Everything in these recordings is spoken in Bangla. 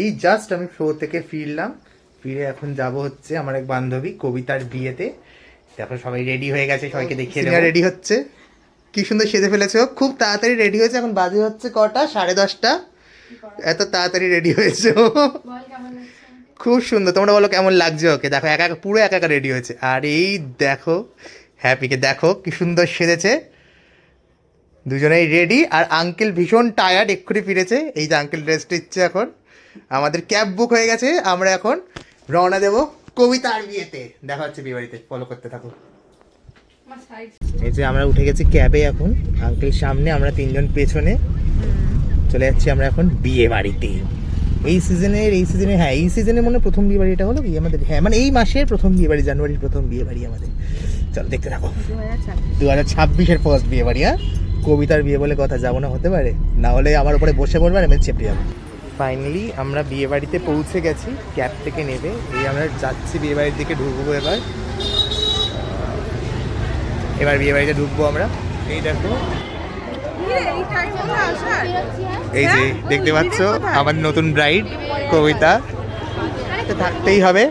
এই জাস্ট আমি শো থেকে ফিরলাম, ফিরে এখন যাব হচ্ছে আমার এক বান্ধবী কবিতার বিয়েতে। দেখো সবাই রেডি হয়ে গেছে, সবাইকে দেখিয়ে দেবো। রেডি হচ্ছে, কি সুন্দর সেজে ফেলেছে, খুব তাড়াতাড়ি রেডি হয়েছে। এখন বাজে হচ্ছে কটা, 10:30। এত তাড়াতাড়ি রেডি হয়েছে ও, খুব সুন্দর। তোমরা বলো কেমন লাগছে ওকে? দেখো একা পুরো একা রেডি হয়েছে। আর এই দেখো হ্যাপিকে দেখো কি সুন্দর সেজেছে, দুজনেই রেডি। আর আঙ্কেল ভীষণ টায়ার্ড, এক্ষুনি ফিরেছে। এই যে আঙ্কেল রেস্ট নিচ্ছে এখন। আমাদের ক্যাব বুক হয়ে গেছে, আমরা এখন রওনা দেবো কবিতার বিয়েতে। দেখা হচ্ছে বিয়ে বাড়িতে, ফলো করতে থাকো। এই যে আমরা উঠে গেছি ক্যাবে এখন, আঙ্কেল সামনে, আমরা তিনজন পেছনে। চলে যাচ্ছি আমরা এখন বিয়ে বাড়িতে। এই সিজনে হ্যাঁ এই সিজনে মনে প্রথম বিয়ে বাড়িটা হলো কি আমাদের, হ্যাঁ মানে এই মাসের প্রথম বিয়ে বাড়ি, জানুয়ারির প্রথম বিয়ে বাড়ি আমাদের। চলো দেখতে থাকো। 2026-এর ফার্স্ট বিয়ে বাড়ি। হ্যাঁ, কবিতার বিয়ে বলে কথা, যাবো না হতে পারে, না হলে আমার উপরে বসে পড়বে আর আমি চেপে যাবো। ফাইনালি আমরা বিয়ে বাড়িতে পৌঁছে গেছি, ক্যাব থেকে নেবে। এই আমরা যাচ্ছি বিয়ে বাড়ির দিকে, ঢুকবো এবার বিয়ে বাড়িতে ঢুকবো আমরা। এই দেখো, এই যে দেখতে পাচ্ছ আমার নতুন ব্রাইড কবিতা, থাকতেই হবে।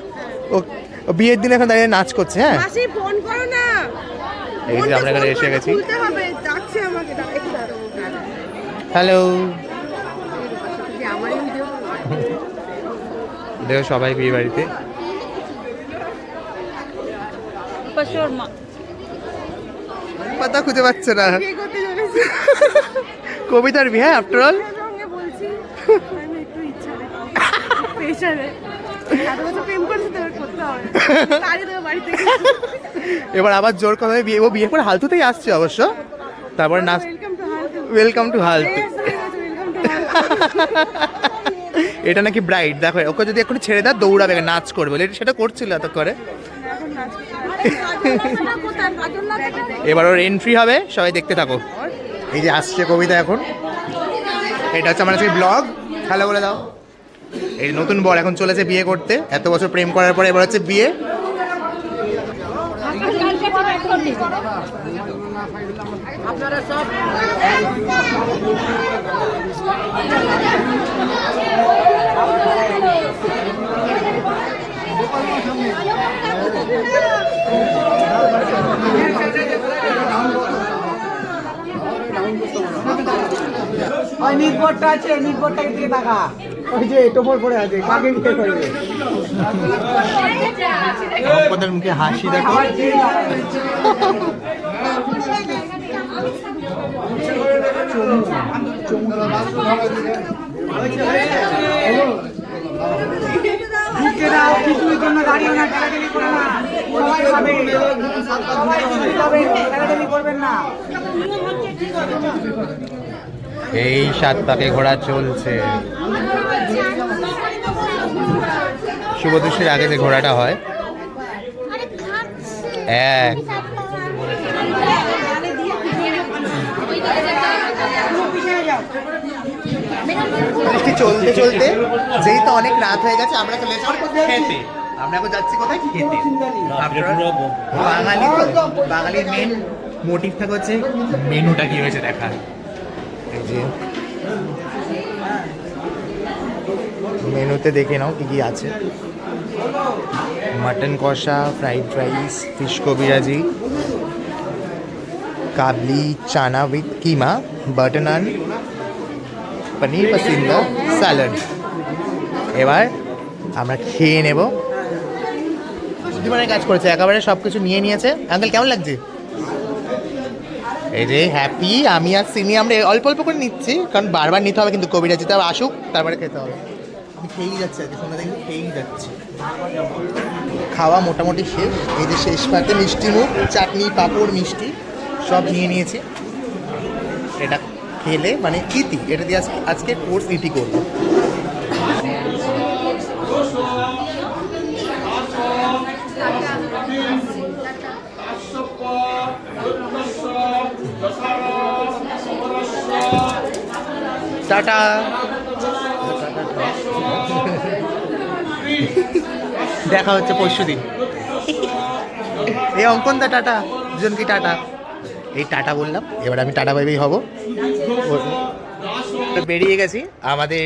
ও বিয়ের দিন এখন দাঁড়িয়ে নাচ করছে। হ্যাঁ, এই যে আমরা এখানে এসে গেছি। হ্যালো, দেখো সবাই বিয়ে বাড়িতে। পাতা খুঁজে পাচ্ছে না, কবিতার বিয়ে আফটার অল। এবার আবার জোর কথা বিয়ে, ও বিয়ে করে হালতুতেই আসছে অবশ্য। তারপরে নাচ, ওয়েলকাম টু হালতু। এটা নাকি ব্রাইড, দেখো ওকে যদি এখন ছেড়ে দাও দৌড়াবে, নাচ করবে, সেটা করছিল এত করে। এবার ওর এন্ট্রি হবে, সবাই দেখতে থাকো। এই যে আসছে কবিতা এখন, এটা হচ্ছে আমার আজকে ব্লগ। হ্যালো বলে দাও। এই নতুন বর এখন চলেছে বিয়ে করতে, এত বছর প্রেম করার পরে এবার হচ্ছে বিয়ে। আপনারা সব নির্ভরটা আছে, নির্ভরটাকে দিয়ে টাকা ওই যে টোপর পড়ে আছে, কাকে বিয়ে করবে? আমাদের মুখে হাসি দেখো। কিছুর জন্য দাঁড়িয়ে না, টাকাটাকি করে না, সবাই খাবে, সবাই খাবে, টাকাটাকি করবেন না। এই 7 পাকে ঘোড়া চলছে। শুভদৃষ্টির আগে যে ঘোড়াটা হয়, চলতে চলতে যেই তো অনেক রাত হয়ে গেছে, আমরা চলে এসেছি খেতে। আমরা এখন যাচ্ছি কোথায়? খেতে। বাঙালি তো, বাঙালির মেন মোটিভ থাকে হচ্ছে মেনুটা কি হয়েছে দেখা। এই যে মেনুতে দেখে নাও কি কি আছে। মটন কষা, fried rice, fish kabiraji, kabuli chana with keema, butter naan, paneer pasanda, salad. এবার আমরা খেয়ে নেব। জীবনের কাজ করেছে, একেবারে সব কিছু নিয়ে নিয়েছে। আঙ্কেল কেমন লাগছে? এই যে হ্যাপি, আমি আর সিনি আমরা অল্প অল্প করে নিচ্ছি, কারণ বারবার নিতে হবে কিন্তু কবিরাজিতে আসুক তারপরে খেতে হবে। আমি খেয়েই যাচ্ছি আর কি, সন্ধ্যা থেকে খেয়েই যাচ্ছি। খাওয়া মোটামুটি শেষ। এই যে শেষ পাতে মিষ্টি মুখ, চাটনি, পাঁপড়, মিষ্টি সব নিয়ে নিয়েছি। এটা খেলে মানে ইতি, এটা দিয়ে আজকে কোর্স ইতি করবো। টাটা। দেখা হচ্ছে পরশুদিন। এই অঙ্কন দা টাটা, দুজন কি টাটা। এই টাটা বললাম, এবার আমি টাটা বাইবেই হব। তো বেরিয়ে গেছি, আমাদের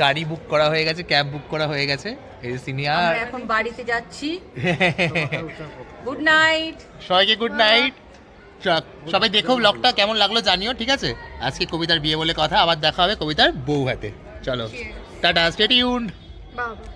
গাড়ি বুক করা হয়ে গেছে, ক্যাব বুক করা হয়ে গেছে। এই সিনিয়র আমরা এখন বাড়িতে যাচ্ছি। Good night. সবাইকে গুড নাইট। সবাই দেখো ব্লগটা কেমন লাগলো জানিও, ঠিক আছে? আজকে কবিতার বিয়ে বলে কথা, আবার দেখা হবে কবিতার বউ হাতে। চলো টাটা, স্টে টিউনড। বাবা